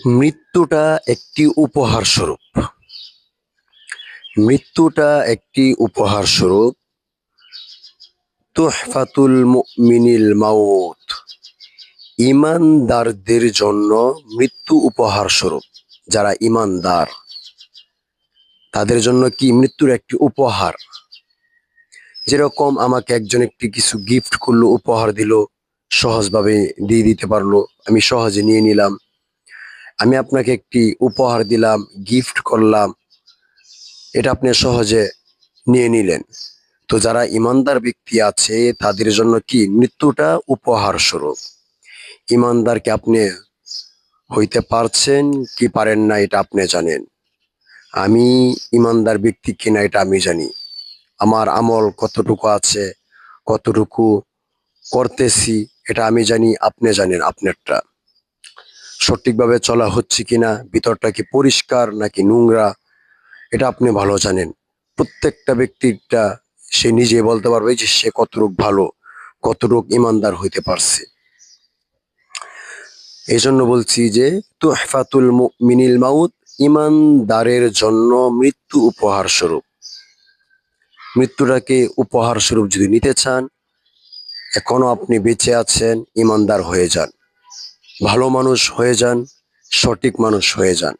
মৃত্যুটা একটি উপহার স্বরূপ। মৃত্যুটা একটি উপহার স্বরূপ। তুহফাতুল মুমিনিল মাউত। ঈমানদারদের জন্য মৃত্যু উপহার স্বরূপ। যারা ঈমানদার তাদের জন্য কি মৃত্যুর একটি উপহার। যেরকম আমাকে একজন একটি কিছু গিফট করলো, উপহার দিল, সহজভাবে দিয়ে দিতে পারলো, আমি সহজে নিয়ে নিলাম। আমি আপনাকে একটি উপহার দিলাম, গিফট করলাম, এটা আপনি সহজে নিয়ে নিলেন। তো যারা ইমানদার ব্যক্তি আছে তাদের জন্য কি মৃত্যুটা উপহার স্বরূপ। ইমানদারকে আপনি হইতে পারছেন কি পারেন না এটা আপনি জানেন। আমি ইমানদার ব্যক্তি কিনা এটা আমি জানি। আমার আমল কতটুকু আছে, কতটুকু করতেছি এটা আমি জানি, আপনি জানেন আপনারটা। সঠিকভাবে চলা হচ্ছে কিনা, ভিতরটা কি পরিষ্কার নাকি নোংরা, এটা আপনি ভালো জানেন। প্রত্যেকটা ব্যক্তিটা সে নিজে বলতে পারবে যে সে কতটুক ভালো, কতটুক ইমানদার হইতে পারছে। এই জন্য বলছি যে তুহফাতুল মুমিনিল মাউত, ইমানদারের জন্য মৃত্যু উপহার স্বরূপ। মৃত্যুটাকে উপহার স্বরূপ যদি নিতে চান, এখনো আপনি বেঁচে আছেন, ইমানদার হয়ে যান, ভালো মানুষ হয়ে যান, সঠিক মানুষ হয়ে যান।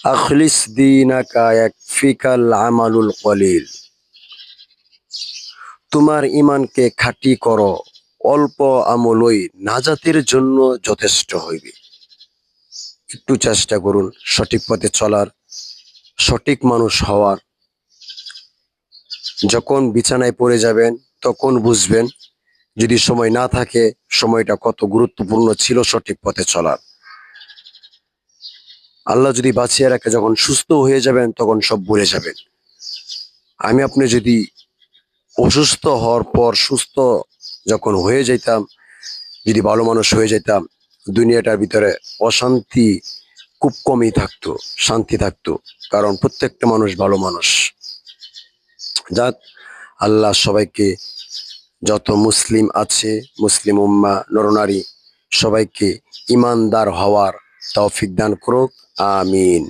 আখলিস দীনাকা ইয়াকফিকাল আমালুল কলিল। তোমার ঈমানকে খাঁটি করো, অল্প আমলই নাজাতের জন্য যথেষ্ট হইবে। একটু চেষ্টা করুন সঠিক পথে চলার, সঠিক মানুষ হওয়ার। যখন বিছানায় পড়ে যাবেন তখন বুঝবেন যদি সময় না থাকে সময়টা কত গুরুত্বপূর্ণ ছিল সঠিক পথে চলার। আল্লাহ যদি বাঁচিয়ে রাখে, যখন সুস্থ হয়ে যাবেন তখন সব ভুলে যাবেন। আমি আপনি যদি অসুস্থ হওয়ার পর সুস্থ যখন হয়ে যেতাম, যদি ভালো মানুষ হয়ে যেতাম, দুনিয়াটার ভিতরে অশান্তি খুব কমই থাকতো, শান্তি থাকতো, কারণ প্রত্যেকটা মানুষ ভালো মানুষ। যাক, আল্লাহ সবাইকে, যত মুসলিম আছে, মুসলিম উম্মাহ নরনারী সবাইকে ইমানদার হওয়ার তৌফিক দান করুক। আমিন।